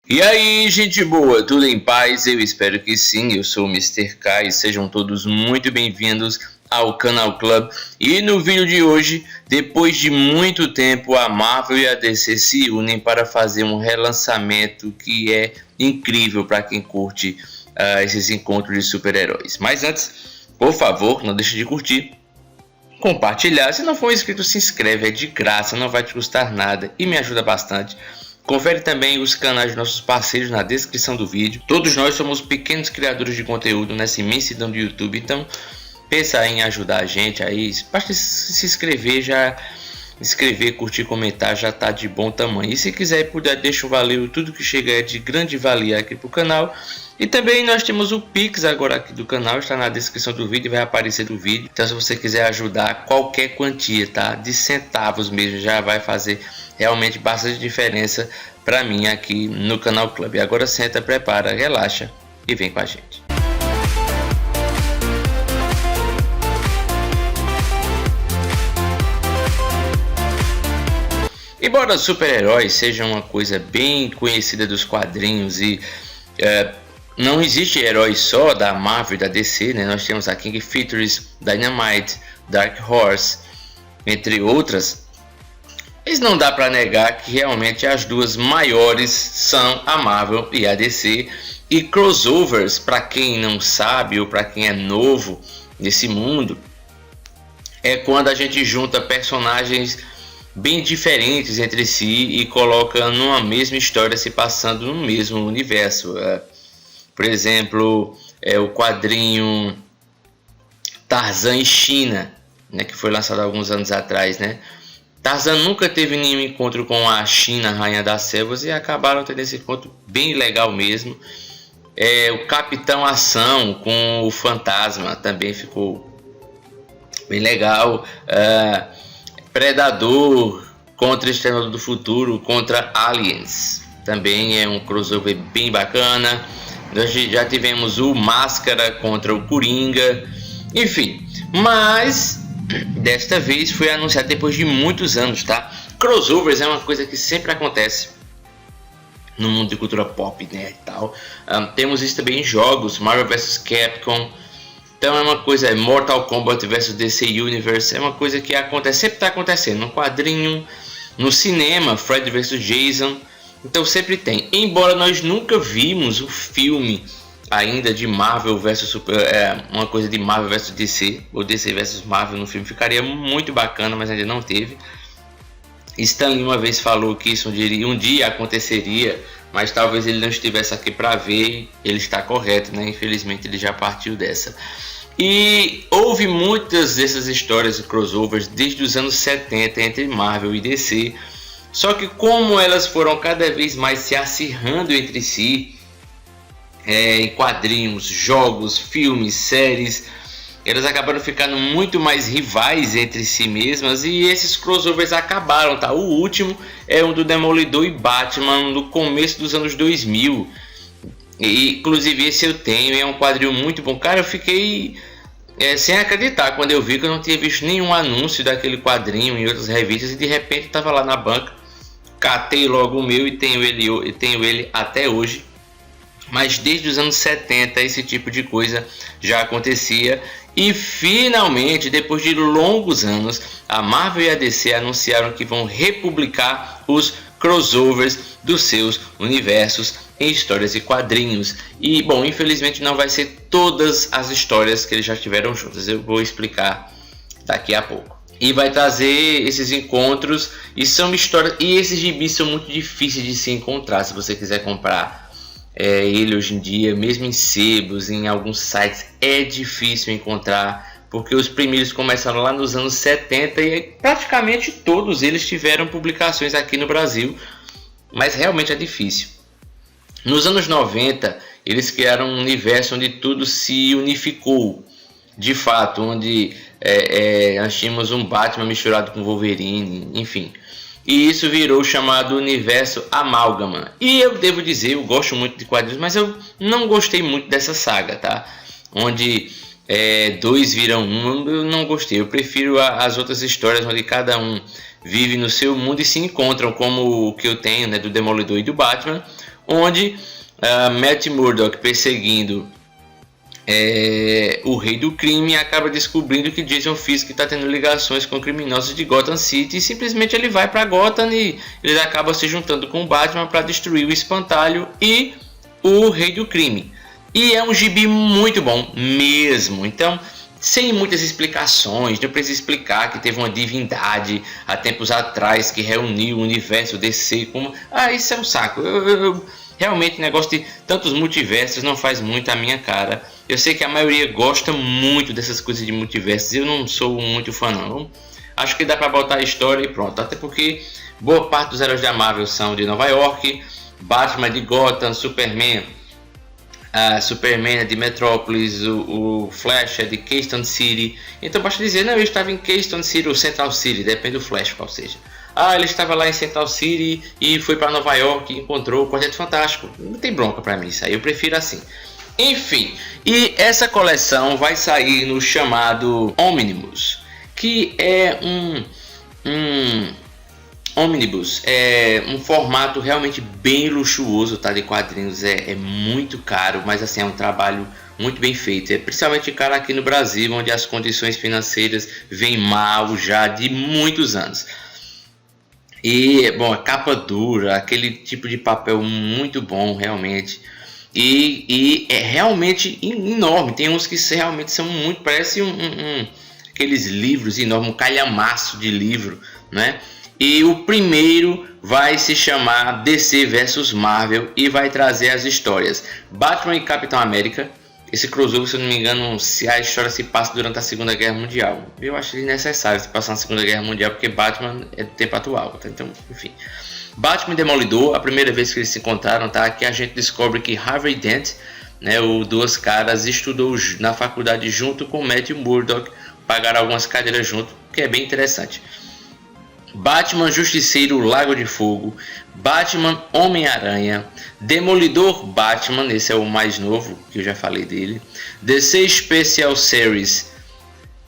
E aí, gente boa, tudo em paz? Eu espero que sim, eu sou o Mr. K e sejam todos muito bem-vindos ao Canal Club. E no vídeo de hoje, depois de muito tempo, a Marvel e a DC se unem para fazer um relançamento que é incrível para quem curte esses encontros de super-heróis. Mas antes, por favor, não deixe de curtir, compartilhar. Se não for inscrito, se inscreve, é de graça, não vai te custar nada e me ajuda bastante. Confere também os canais dos nossos parceiros na descrição do vídeo. Todos nós somos pequenos criadores de conteúdo nessa imensidão do YouTube, então pensa em ajudar a gente aí. Basta se inscrever, curtir, comentar, já tá de bom tamanho. E se quiser e puder, deixa um valeu, tudo que chega é de grande valia aqui pro canal. E também nós temos o Pix agora aqui do canal, está na descrição do vídeo, vai aparecer no vídeo. Então se você quiser ajudar, qualquer quantia, tá? De centavos mesmo, já vai fazer realmente bastante diferença para mim aqui no Canal Club. Agora senta, prepara, relaxa e vem com a gente. Embora super-heróis sejam uma coisa bem conhecida dos quadrinhos e não existe herói só da Marvel e da DC, né? Nós temos a King Features, Dynamite, Dark Horse, entre outras. Mas não dá para negar que realmente as duas maiores são a Marvel e a DC. E crossovers, para quem não sabe ou para quem é novo nesse mundo, é quando a gente junta personagens bem diferentes entre si e coloca numa mesma história se passando no mesmo universo. Por exemplo, o quadrinho Tarzan e China, né, que foi lançado há alguns anos atrás, né? Tarzan nunca teve nenhum encontro com a China, rainha das selvas, e acabaram tendo esse encontro bem legal mesmo. O Capitão Ação com o Fantasma também ficou bem legal. Predador contra Exterminador do Futuro contra Aliens também é um crossover bem bacana. Nós já tivemos o Máscara contra o Coringa, enfim, mas desta vez foi anunciado depois de muitos anos, tá? Crossovers é uma coisa que sempre acontece no mundo de cultura pop, né, e tal. Temos isso também em jogos, Marvel vs Capcom. Então é uma coisa, Mortal Kombat vs DC Universe, é uma coisa que acontece, sempre está acontecendo, no quadrinho, no cinema, Fred vs Jason. Então sempre tem, embora nós nunca vimos o filme ainda de Marvel vs uma coisa de Marvel vs DC, ou DC vs Marvel no filme, ficaria muito bacana, mas ainda não teve. Stan Lee uma vez falou que isso um dia aconteceria, mas talvez ele não estivesse aqui para ver, ele está correto, né? Infelizmente ele já partiu dessa. E houve muitas dessas histórias de crossovers desde os anos 70 entre Marvel e DC, só que como elas foram cada vez mais se acirrando entre si, em quadrinhos, jogos, filmes, séries, elas acabaram ficando muito mais rivais entre si mesmas e esses crossovers acabaram, tá? O último é um do Demolidor e Batman no começo dos anos 2000. E, inclusive esse eu tenho, é um quadrinho muito bom. Cara, eu fiquei sem acreditar quando eu vi que eu não tinha visto nenhum anúncio daquele quadrinho em outras revistas e de repente estava lá na banca. Catei logo o meu e tenho ele até hoje. Mas desde os anos 70 esse tipo de coisa já acontecia e finalmente, depois de longos anos, a Marvel e a DC anunciaram que vão republicar os crossovers dos seus universos em histórias e quadrinhos. E bom, infelizmente não vai ser todas as histórias que eles já tiveram juntas, eu vou explicar daqui a pouco. E vai trazer esses encontros e são histórias, e esses gibis são muito difíceis de se encontrar se você quiser comprar. Ele hoje em dia, mesmo em sebos, em alguns sites, é difícil encontrar, porque os primeiros começaram lá nos anos 70 e praticamente todos eles tiveram publicações aqui no Brasil, mas realmente é difícil. Nos anos 90, eles criaram um universo onde tudo se unificou, de fato, onde nós tínhamos um Batman misturado com Wolverine, enfim. E isso virou o chamado universo Amálgama. E eu devo dizer, eu gosto muito de quadrinhos, mas eu não gostei muito dessa saga, tá? Onde dois viram um, eu não gostei. Eu prefiro as outras histórias onde cada um vivem no seu mundo e se encontram, como o que eu tenho, né, do Demolidor e do Batman, onde Matt Murdock, perseguindo o rei do crime, acaba descobrindo que Jason Fisk está tendo ligações com criminosos de Gotham City, e simplesmente ele vai para Gotham e ele acaba se juntando com o Batman para destruir o Espantalho e o rei do crime. E é um gibi muito bom mesmo, então sem muitas explicações, não precisa explicar que teve uma divindade há tempos atrás que reuniu o universo DC como... isso é um saco. Realmente o negócio de tantos multiversos não faz muito a minha cara. Eu sei que a maioria gosta muito dessas coisas de multiversos, eu não sou muito fã não. Acho que dá pra botar a história e pronto, até porque boa parte dos heróis da Marvel são de Nova York, Batman de Gotham, Superman é de Metrópolis, o Flash é de Keystone City. Então basta dizer, não, eu estava em Keystone City ou Central City, depende do Flash qual seja. Ele estava lá em Central City e foi para Nova York e encontrou o Quarteto Fantástico. Não tem bronca para mim isso aí, eu prefiro assim. Enfim, e essa coleção vai sair no chamado Omnibus, que é um Omnibus, é um formato realmente bem luxuoso, tá, de quadrinhos, é muito caro, mas assim é um trabalho muito bem feito, principalmente caro aqui no Brasil, onde as condições financeiras vêm mal já de muitos anos. E bom, a capa dura, aquele tipo de papel muito bom realmente, e é realmente enorme. Tem uns que realmente são muito, parece aqueles livros enormes, um calhamaço de livro, né? E o primeiro vai se chamar DC vs Marvel e vai trazer as histórias Batman e Capitão América. Esse crossover, se eu não me engano, se a história se passa durante a Segunda Guerra Mundial. Eu acho necessário se passar na Segunda Guerra Mundial, porque Batman é do tempo atual, tá? Então, enfim. Batman e Demolidor, a primeira vez que eles se encontraram, tá? Aqui a gente descobre que Harvey Dent, né, o Duas Caras, estudou na faculdade junto com Matthew Murdock, pagaram algumas cadeiras junto, que é bem interessante. Batman Justiceiro Lago de Fogo, Batman Homem-Aranha, Demolidor Batman, esse é o mais novo, que eu já falei dele, DC Special Series,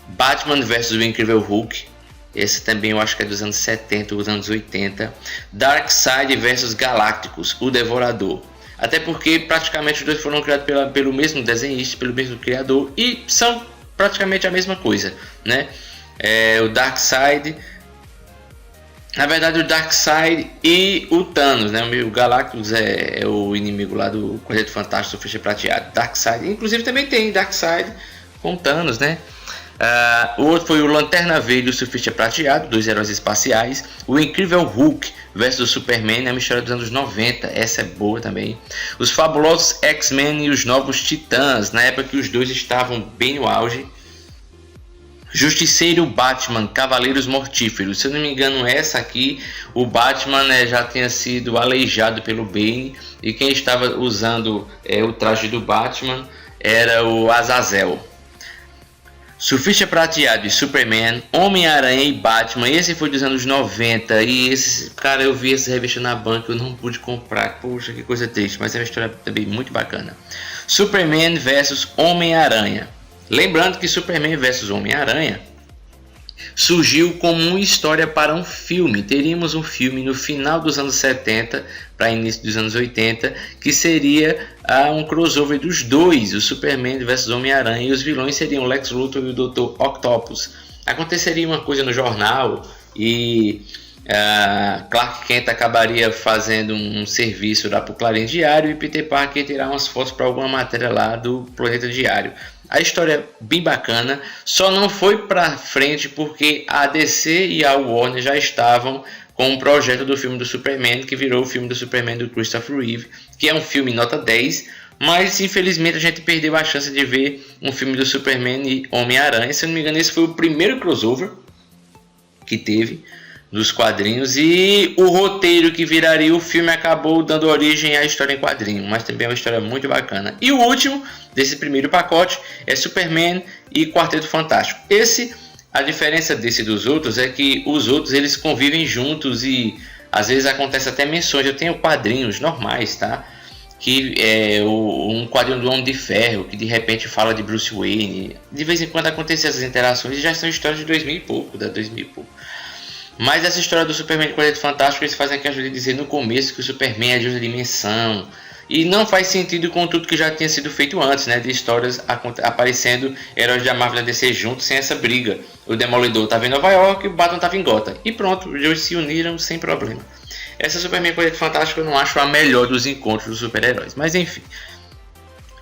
Batman vs o Incrível Hulk, esse também eu acho que é dos anos 70 ou dos anos 80, Darkseid vs Galacticus, o Devorador, até porque praticamente os dois foram criados pelo mesmo desenhista, pelo mesmo criador, e são praticamente a mesma coisa, né? O Darkseid, na verdade, o Darkseid e o Thanos, né? O Galactus é o inimigo lá do Quarteto Fantástico, do Surfista Prateado. Darkseid, inclusive também tem Darkseid com Thanos, né? O outro foi o Lanterna Verde e o Surfista Prateado, dois heróis espaciais. O Incrível Hulk versus o Superman, é uma história dos anos 90, essa é boa também. Os Fabulosos X-Men e os Novos Titãs, na época que os dois estavam bem no auge. Justiceiro Batman, Cavaleiros Mortíferos. Se eu não me engano, essa aqui, o Batman, né, já tinha sido aleijado pelo Bane, e quem estava usando o traje do Batman era o Azazel. Surfista Prateado e Superman, Homem-Aranha e Batman. Esse foi dos anos 90 e esse, cara, eu vi essa revista na banca, eu não pude comprar. Poxa, que coisa triste, mas é uma história também muito bacana. Superman versus Homem-Aranha. Lembrando que Superman vs Homem-Aranha surgiu como uma história para um filme. Teríamos um filme no final dos anos 70 para início dos anos 80, que seria um crossover dos dois, o Superman vs Homem-Aranha, e os vilões seriam Lex Luthor e o Dr. Octopus. Aconteceria uma coisa no jornal e Clark Kent acabaria fazendo um serviço lá para o Clarim Diário e Peter Parker tirar umas fotos para alguma matéria lá do Planeta Diário. A história é bem bacana, só não foi para frente porque a DC e a Warner já estavam com um projeto do filme do Superman, que virou o filme do Superman do Christopher Reeve, que é um filme nota 10, mas infelizmente a gente perdeu a chance de ver um filme do Superman e Homem-Aranha. Se eu não me engano, esse foi o primeiro crossover que teve dos quadrinhos, e o roteiro que viraria o filme acabou dando origem à história em quadrinho, mas também é uma história muito bacana. E o último desse primeiro pacote é Superman e Quarteto Fantástico. A diferença desse dos outros é que os outros eles convivem juntos e às vezes acontece até menções. Eu tenho quadrinhos normais, tá? Que é um quadrinho do Homem de Ferro que de repente fala de Bruce Wayne. De vez em quando acontecem essas interações e já são histórias de 2000 e pouco, da 2000 e pouco. Mas essa história do Superman de Quarteto Fantástico, eles fazem questão de dizer no começo que o Superman é de outra dimensão. E não faz sentido com tudo que já tinha sido feito antes, né? De histórias aparecendo heróis da Marvel e da DC juntos sem essa briga. O Demolidor estava em Nova York e o Batman estava em Gotham. E pronto, os dois se uniram sem problema. Essa Superman Quarteto Fantástico eu não acho a melhor dos encontros dos super-heróis. Mas enfim.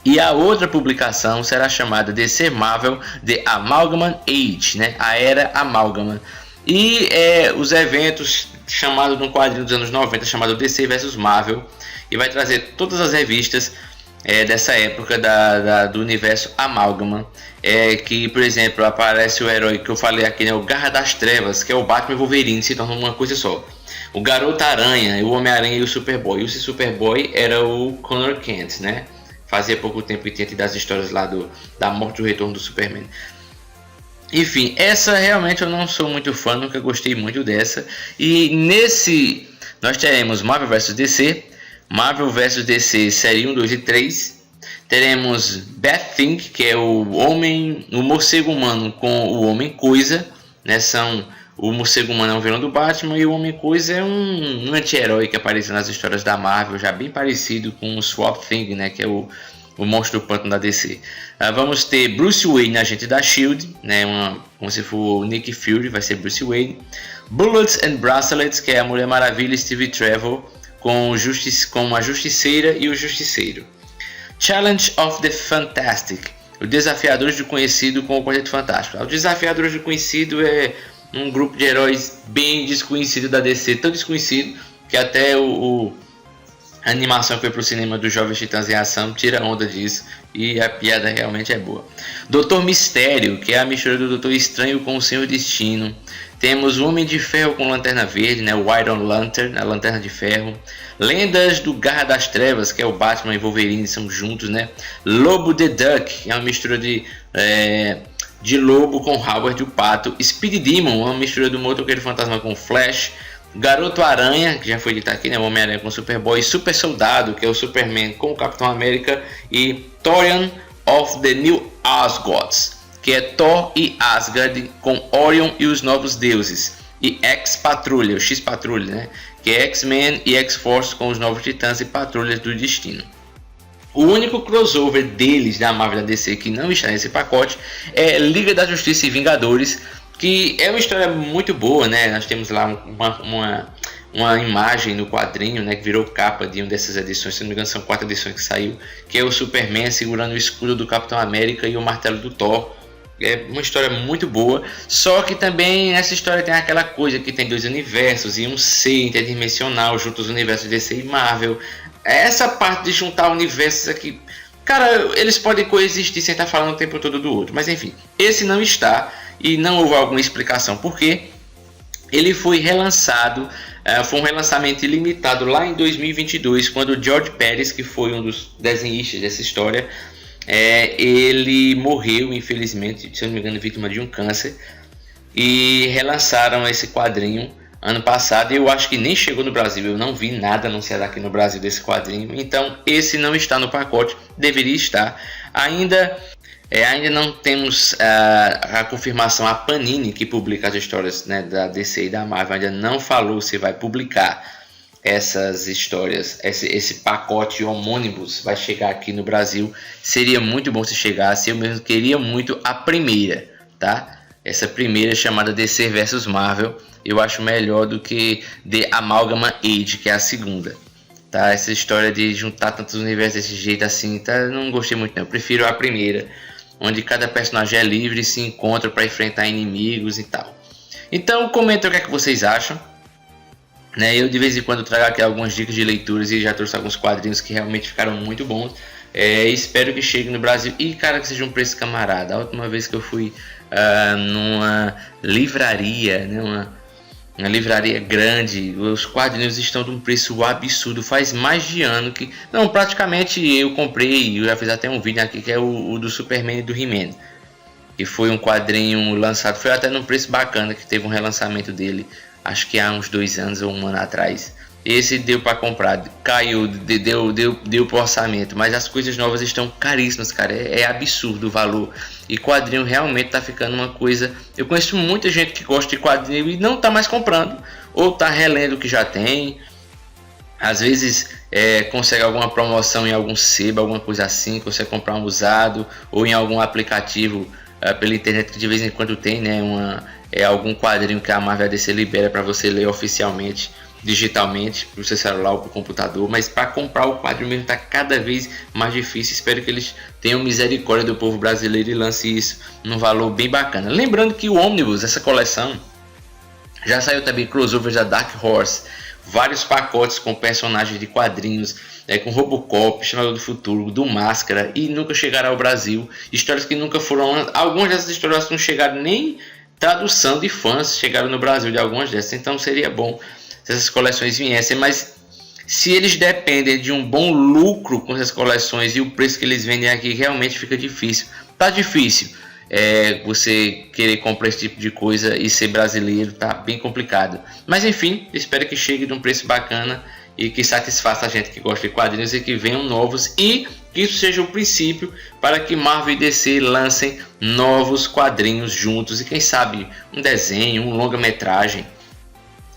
E a outra publicação será chamada DC Marvel The Amalgam Age, né? A Era Amálgama. E os eventos chamados no quadrinho dos anos 90, chamado DC vs Marvel, e vai trazer todas as revistas dessa época do universo Amálgama, que, por exemplo, aparece o herói que eu falei aqui, né, o Garra das Trevas, que é o Batman e Wolverine, se tornam uma coisa só. O Garota-Aranha, o Homem-Aranha e o Superboy. E o Superboy era o Connor Kent, né? Fazia pouco tempo que tinha tido as histórias lá da morte e do retorno do Superman. Enfim, essa realmente eu não sou muito fã, nunca gostei muito dessa. E nesse nós teremos Marvel vs DC, Marvel vs DC série 1, 2 e 3. Teremos Bat-Thing, que é o morcego humano com o Homem Coisa, né? O morcego humano é um vilão do Batman e o Homem Coisa é um anti-herói que aparece nas histórias da Marvel, já bem parecido com o Swamp Thing, né? Que é o monstro do pântano da DC. Vamos ter Bruce Wayne, agente da SHIELD, né? Como se for o Nick Fury, vai ser Bruce Wayne. Bullets and Bracelets, que é a Mulher Maravilha e Steve Trevor, com a Justiceira e o Justiceiro. Challenge of the Fantastic, o Desafiadores do Conhecido com o Quarteto Fantástico. O Desafiadores do Conhecido é um grupo de heróis bem desconhecido da DC, tão desconhecido que até a animação que foi para o cinema dos Jovens Titãs em Ação tira onda disso, e a piada realmente é boa. Doutor Mistério, que é a mistura do Doutor Estranho com o Senhor Destino. Temos o Homem de Ferro com Lanterna Verde, né? O Iron Lantern, a Lanterna de Ferro. Lendas do Garra das Trevas, que é o Batman e Wolverine, são juntos, né? Lobo the Duck, que é uma mistura de Lobo com Howard o Pato. Speed Demon, uma mistura do Motoqueiro Fantasma com Flash. Garoto Aranha, que já foi dito aqui, né? O Homem-Aranha com Superboy. Super Soldado, que é o Superman com o Capitão América. E Thorian of the New Asgards, que é Thor e Asgard com Orion e os Novos Deuses. E X-Patrulha, o X-Patrulha, né? Que é X-Men e X-Force com os Novos Titãs e Patrulhas do Destino. O único crossover deles da Marvel e da DC que não está nesse pacote é Liga da Justiça e Vingadores, que é uma história muito boa, né? Nós temos lá uma imagem no quadrinho, né, que virou capa de uma dessas edições, se não me engano são 4 edições que saiu, que é o Superman segurando o escudo do Capitão América e o martelo do Thor. É uma história muito boa, só que também essa história tem aquela coisa que tem 2 universos e um ser interdimensional junto aos universos DC e Marvel. Essa parte de juntar universos aqui, cara, eles podem coexistir sem estar falando o tempo todo do outro, mas enfim, esse não está, e não houve alguma explicação por quê. Ele foi relançado, foi um relançamento ilimitado lá em 2022, quando o George Pérez, que foi um dos desenhistas dessa história, ele morreu, infelizmente, se eu não me engano, vítima de um câncer, e relançaram esse quadrinho ano passado, e eu acho que nem chegou no Brasil, eu não vi nada anunciado aqui no Brasil desse quadrinho, então esse não está no pacote, deveria estar. Ainda não temos a confirmação, a Panini, que publica as histórias, né, da DC e da Marvel, ainda não falou se vai publicar essas histórias, esse pacote homônibus vai chegar aqui no Brasil. Seria muito bom se chegasse, eu mesmo queria muito a primeira, tá? Essa primeira chamada DC vs Marvel, eu acho melhor do que The Amalgam Age, que é a segunda, tá? Essa história de juntar tantos universos desse jeito assim, tá? Não gostei muito não, eu prefiro a primeira, onde cada personagem é livre e se encontra para enfrentar inimigos e tal. Então comenta o que é que vocês acham, né? Eu de vez em quando trago aqui algumas dicas de leituras e já trouxe alguns quadrinhos que realmente ficaram muito bons. Espero que chegue no Brasil e, cara, que seja um preço camarada. A última vez que eu fui numa livraria, né, uma livraria grande, os quadrinhos estão de um preço absurdo. Faz mais de ano que... Não, praticamente eu comprei, eu já fiz até um vídeo aqui, que é o do Superman e do He-Man, que foi um quadrinho lançado, foi até num preço bacana, que teve um relançamento dele, acho que há uns 2 anos ou 1 ano atrás. esse deu para comprar, caiu, deu pro orçamento, mas as coisas novas estão caríssimas, cara, é absurdo o valor. E quadrinho realmente tá ficando uma coisa. Eu conheço muita gente que gosta de quadrinho e não tá mais comprando, ou tá relendo o que já tem. Às vezes consegue alguma promoção em algum sebo, alguma coisa assim, consegue comprar um usado, ou em algum aplicativo pela internet que de vez em quando tem, né, algum quadrinho que a Marvel DC libera para você ler oficialmente, digitalmente, para o seu celular ou para o computador. Mas para comprar o quadrinho mesmo está cada vez mais difícil. Espero que eles tenham misericórdia do povo brasileiro e lance isso num valor bem bacana. Lembrando que o Omnibus, essa coleção, já saiu também crossovers da Dark Horse, vários pacotes com personagens de quadrinhos, com Robocop, Exterminador do Futuro, do Máscara, e nunca chegaram ao Brasil. Histórias que nunca foram. Algumas dessas histórias não chegaram nem tradução de fãs, chegaram no Brasil de algumas dessas. Então seria bom se essas coleções viessem, mas se eles dependem de um bom lucro com essas coleções e o preço que eles vendem aqui, realmente fica difícil. Tá difícil. Você querer comprar esse tipo de coisa e ser brasileiro, tá bem complicado. Mas enfim, espero que chegue de um preço bacana e que satisfaça a gente que gosta de quadrinhos e que venham novos, e que isso seja o princípio para que Marvel e DC lancem novos quadrinhos juntos, e quem sabe um desenho, um longa-metragem.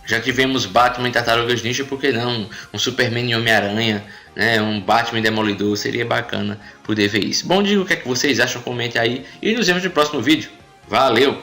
Já tivemos Batman e Tartarugas Ninja, por que não? Um Superman e Homem-Aranha, né? Um Batman e Demolidor, seria bacana poder ver isso. Bom, diga o que é que vocês acham, comente aí e nos vemos no próximo vídeo. Valeu!